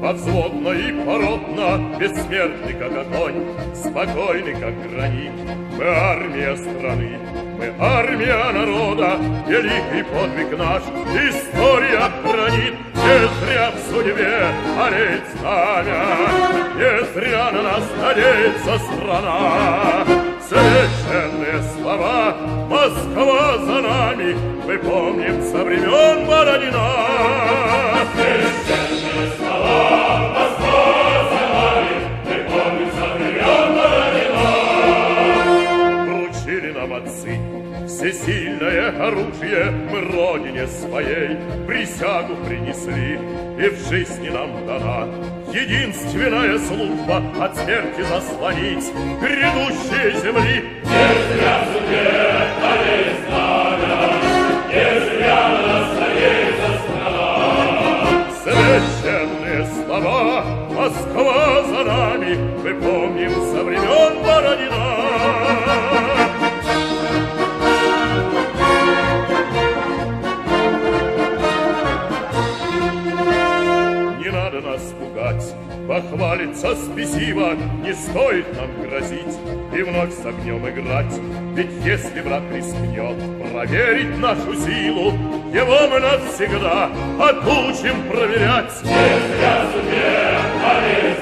Повзводно и породно, бессмертный, как огонь, спокойный, как гранит. Мы армия страны, мы армия народа, великий подвиг наш история хранит. Не зря в судьбе олеет знамя, не зря на нас надеется страна. Священные слова «Москва за нами» мы помним со времен Бородина. Священные слова «Москва за нами» мы помним со времен Бородина. Вручили нам отцы всесильное оружие, мы родине своей присягу принесли, и в жизни нам дана единственная служба от смерти заслонить грядущие земли. Не зря в судьбе олеет знамя, не зря на нас надеется страна. Священные слова «Москва за нами» мы помним со времен Бородина. Нас пугать, похвалиться спесиво, не стоит нам грозить и вновь с огнем играть. Ведь если враг рискнет проверить нашу силу, его мы навсегда отучим проверять. Не зря судьбе олеет